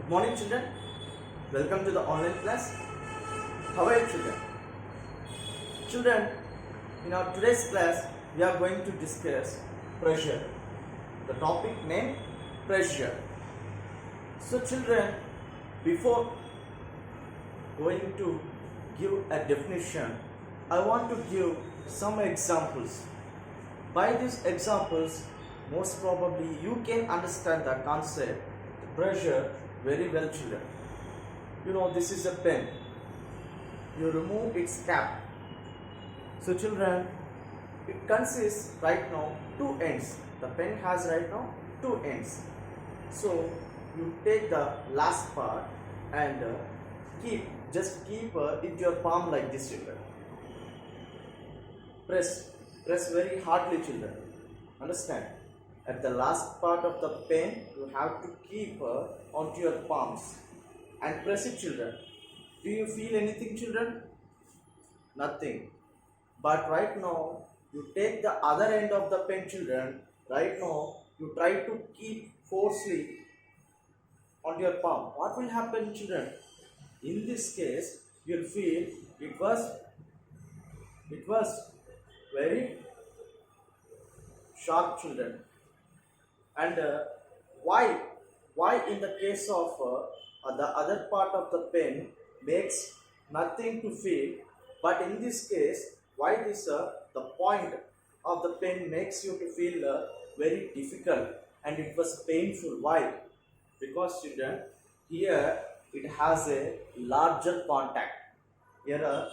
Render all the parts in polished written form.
Good morning, children. Welcome to the online class. How are you, children? Children, in our today's class, we are going to discuss pressure. The topic name pressure. So, children, before going to give a definition, I want to give some examples. By these examples, most probably you can understand the concept, pressure, very well, children. You know, this is a pen. You remove its cap. So, children, it consists right now two ends. The pen has right now two ends. So, you take the last part and keep it your palm like this, children. Press very hardly, children. Understand? At the last part of the pen, you have to keep onto your palms and press it, children. Do you feel anything, children? Nothing. But right now, you take the other end of the pen, children. Right now, you try to keep forcefully on your palm. What will happen, children? In this case, you'll feel it was very sharp, children. And why in the case of the other part of the pen makes nothing to feel, but in this case, why this the point of the pen makes you to feel very difficult and it was painful? Why? Because, children, here it has a larger contact. Here the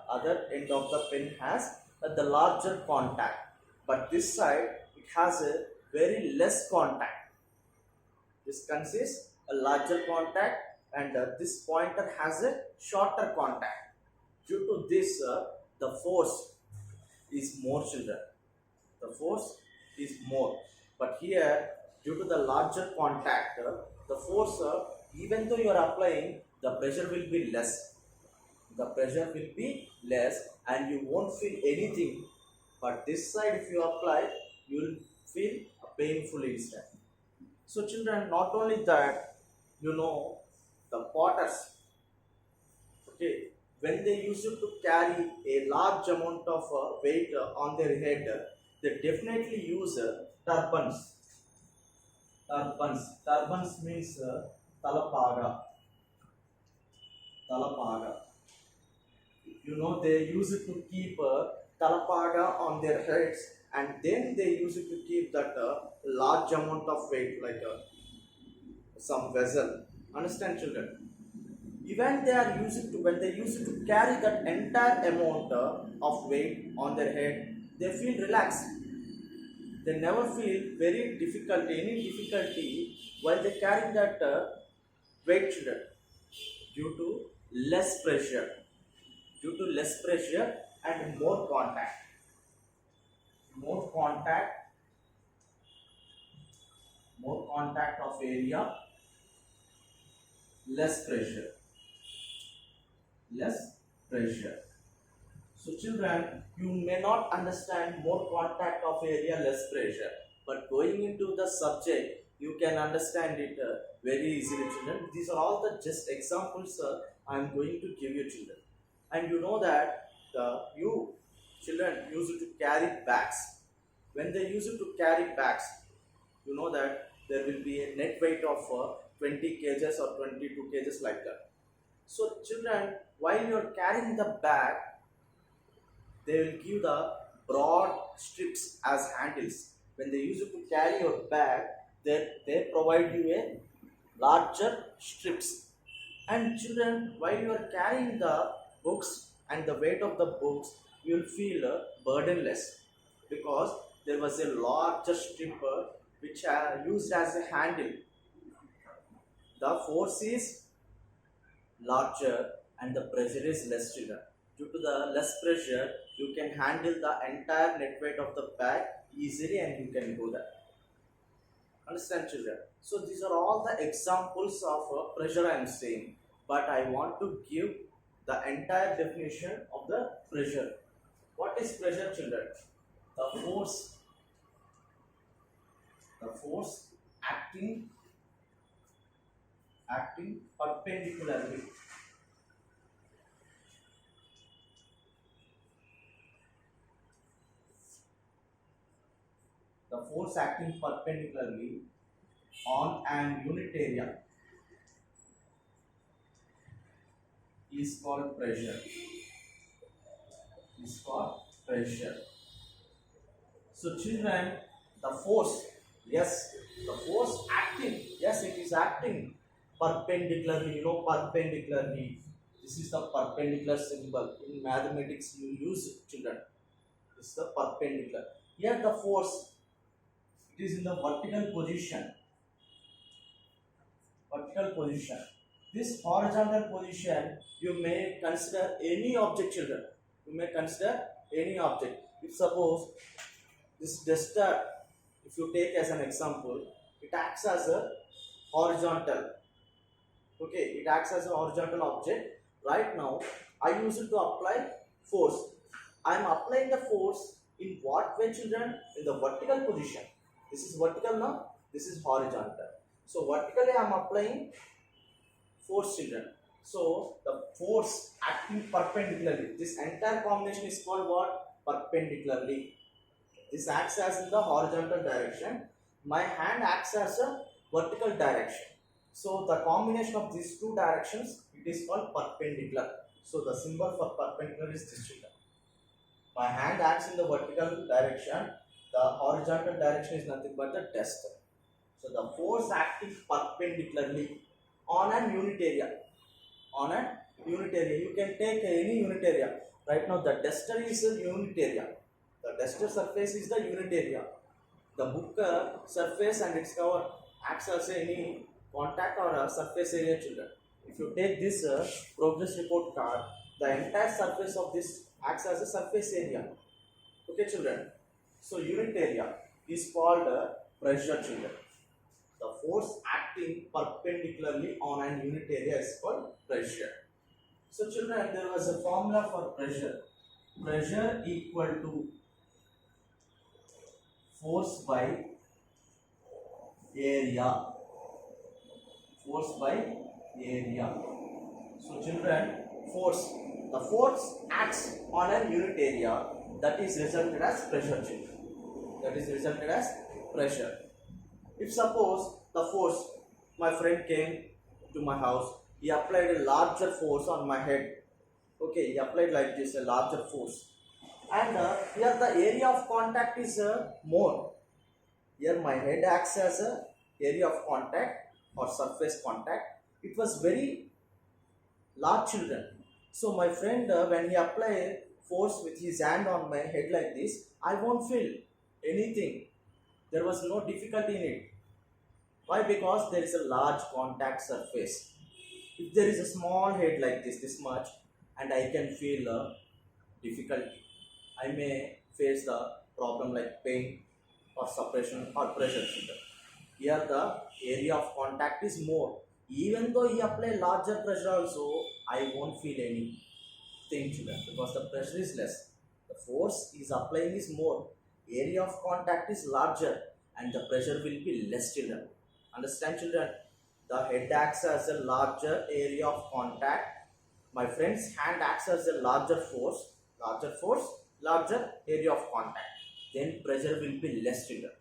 other end of the pen has the larger contact, but this side it has a very less contact. This consists a larger contact and this pointer has a shorter contact. Due to this, the force is more, children. The force is more. But here, due to the larger contact, the force, even though you are applying, the pressure will be less. The pressure will be less and you won't feel anything. But this side, if you apply, you will feel a painful instant. So, children, not only that, you know, the potters, okay, when they used to carry a large amount of weight on their head, they definitely use turbans. Turbans means talapaga. Talapaga. You know, they use it to keep talapaga on their heads, and then they use it to keep that large amount of weight like some vessel. Understand, children? Even they are used to, when they use it to carry that entire amount of weight on their head, they feel relaxed. They never feel any difficulty while they carry that weight, children, due to less pressure. Due to less pressure and more contact. More contact of area, less pressure. So, children, you may not understand more contact of area, less pressure, but going into the subject, you can understand it very easily, children. These are all the just examples I am going to give you, children. And you know that you children use it to carry bags. When they use it to carry bags, you know that there will be a net weight of 20 kgs or 22 kgs like that. So, children, while you are carrying the bag, they will give the broad strips as handles. When they use it to carry your bag, they provide you a larger strips. And, children, while you are carrying the books and the weight of the books, you will feel burdenless because there was a larger strip which are used as a handle. The force is larger and the pressure is less, children. Due to the less pressure, you can handle the entire net weight of the bag easily and you can go there. Understand, children? So these are all the examples of pressure I am saying, but I want to give the entire definition of the pressure. What is pressure, children? The force acting acting perpendicularly. The force acting perpendicularly on an unit area is called pressure. Is called pressure. So children, the force, yes, the force acting, yes, it is acting perpendicularly, perpendicularly. This is the perpendicular symbol. In mathematics, you use it, children. This is the perpendicular. Here the force, it is in the vertical position. Vertical position. This horizontal position, you may consider any object, children. You may consider any object. If suppose this duster, if you take as an example, it acts as a horizontal. Okay, it acts as a horizontal object. Right now, I use it to apply force. I am applying the force in what way, children? In the vertical position. This is vertical now. This is horizontal. So vertically, I am applying force, children. So the force acting perpendicularly. This entire combination is called what? Perpendicularly. This acts as in the horizontal direction. My hand acts as a vertical direction. So the combination of these two directions, it is called perpendicular. So the symbol for perpendicular is this, children. My hand acts in the vertical direction. The horizontal direction is nothing but the duster. So the force acting perpendicularly on an unit area. On a unit area. You can take any unit area. Right now the duster is a unit area. The duster surface is the unit area. The book surface and its cover acts as any contact or surface area, children. If you take this progress report card, the entire surface of this acts as a surface area. Okay, children. So unit area is called pressure, children. The force acting perpendicularly on an unit area is called pressure. So children, there was a formula for pressure. Pressure equal to force by area. Force by area. So children, the force acts on a unit area, that is resulted as pressure, children. That is resulted as pressure. If suppose the force, my friend came to my house, he applied a larger force on my head. Okay, he applied like this, a larger force. And here the area of contact is more. Here my head acts as a area of contact or surface contact. It was very large, children. So my friend, when he applied force with his hand on my head like this, I won't feel anything. There was no difficulty in it. Why? Because there is a large contact surface. If there is a small head like this much, and I can feel difficulty, I may face the problem like pain or suppression or pressure, children. Here the area of contact is more. Even though he apply larger pressure also, I won't feel anything, children, because the pressure is less. The force is applying is more. Area of contact is larger and the pressure will be less, children. Understand, children? The head acts as a larger area of contact. My friend's hand acts as a larger force, larger area of contact. Then pressure will be less, children.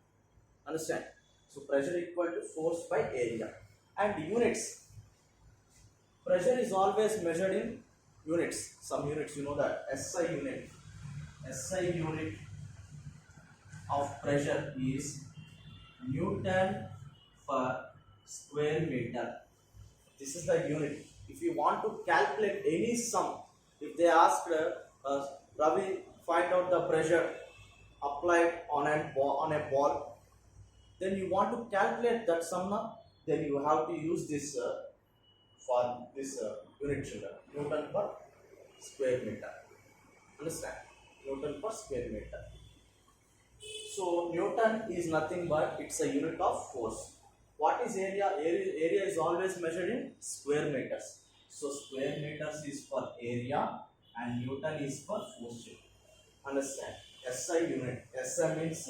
Understand? So pressure equal to force by area. And units. Pressure is always measured in units. Some units, you know that SI unit. SI unit of pressure is Newton per square meter. This is the unit. If you want to calculate any sum, if they ask Ravi, find out the pressure applied on a ball, then you want to calculate that sum now, then you have to use this for this unit, children. Newton per square meter. Understand? Newton per square meter. So Newton is nothing but it's a unit of force. What is area? Area is always measured in square meters. So square meters is for area and Newton is for force. Understand? SI unit. SI means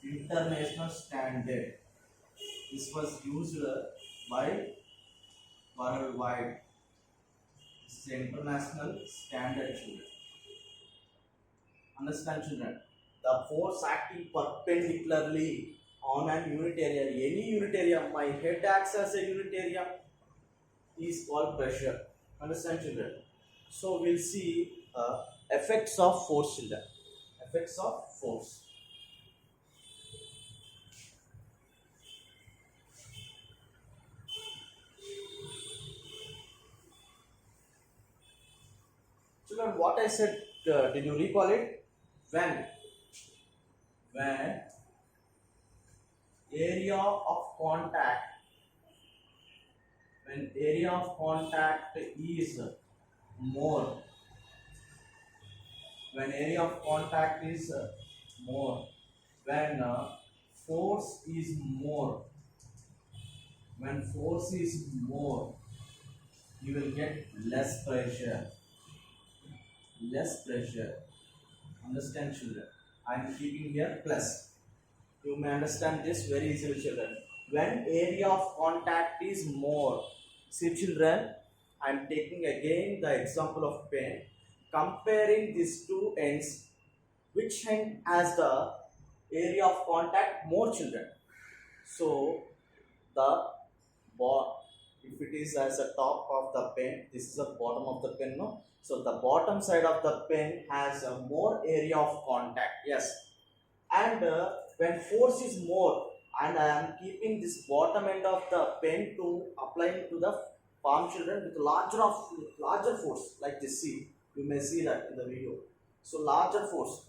international standard. This was used by worldwide. It's the international standard, children. Understand, children? The force acting perpendicularly on an unit area, any unit area, my head acts as a unit area, is called pressure. Understand, children? So we'll see effects of force, children. Effects of force. Children, what I said, did you recall it? When area of contact, when area of contact is more, when area of contact is more, when force is more, when force is more, you will get less pressure. Less pressure. Understand, children? I am keeping here plus. You may understand this very easily, children. When area of contact is more, see, children, I am taking again the example of pen. Comparing these two ends, which end has the area of contact more, children? So the if it is as a top of the pen, this is the bottom of the pen, no? So the bottom side of the pen has a more area of contact, yes. And when force is more, and I am keeping this bottom end of the pen to applying to the palm, children, with larger force, like this. See, you may see that in the video. So larger force,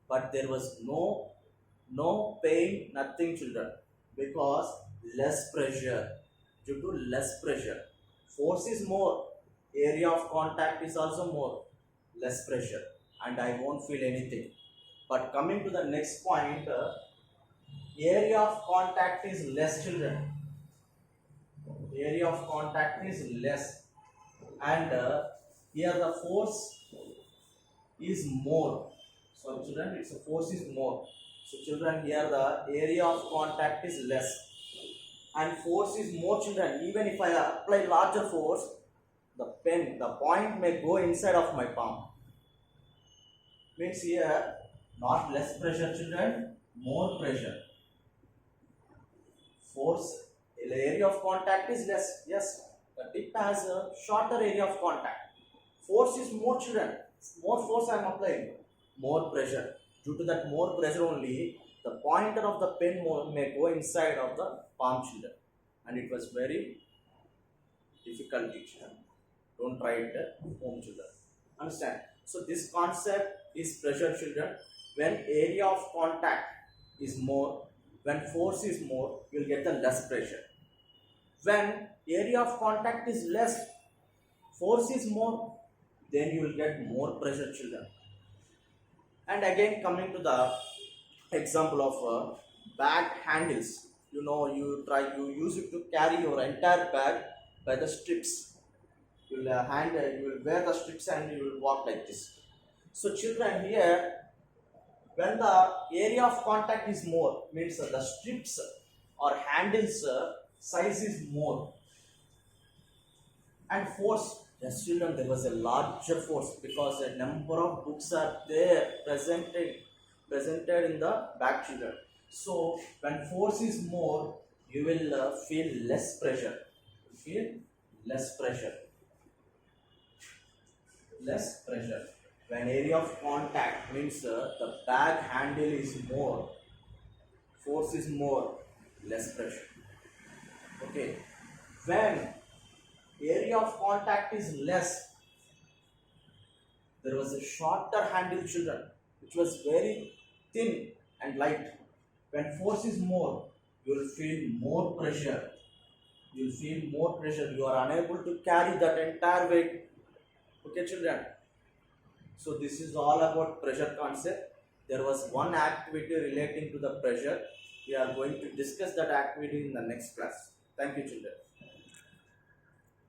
but there was no pain, nothing, children, because less pressure. Due to less pressure, force is more, area of contact is also more, less pressure, and I won't feel anything. But coming to the next point, area of contact is less, children. Area of contact is less, and here the force is more. So children, it's a force is more. So children, here the area of contact is less and force is more, children. Even if I apply larger force, the point may go inside of my palm. Means here, not less pressure, children, more pressure. Force, the area of contact is less, yes. The tip has a shorter area of contact. Force is more, children. More force I am applying, more pressure. Due to that more pressure only, the pointer of the pen may go inside of the palm, children, and it was very difficult, children. Don't try it at home, children. Understand? So this concept is pressure, children. When area of contact is more, when force is more, you will get the less pressure. When area of contact is less, force is more, then you will get more pressure, children. And again, coming to the example of bag handles. You know, you use it to carry your entire bag by the strips. You will wear the strips and you will walk like this. So children, here, when the area of contact is more, means the strips or handles size is more, and force. Yes, children, there was a larger force because a number of books are there presented in the back, children. So when force is more, you will feel less pressure. Less pressure. When area of contact means the bag handle is more, force is more, less pressure. Okay. When area of contact is less, there was a shorter handle, children, which was very thin and light. When force is more, you will feel more pressure. You are unable to carry that entire weight. Okay, children. So this is all about pressure concept. There was one activity relating to the pressure. We are going to discuss that activity in the next class. Thank you, children.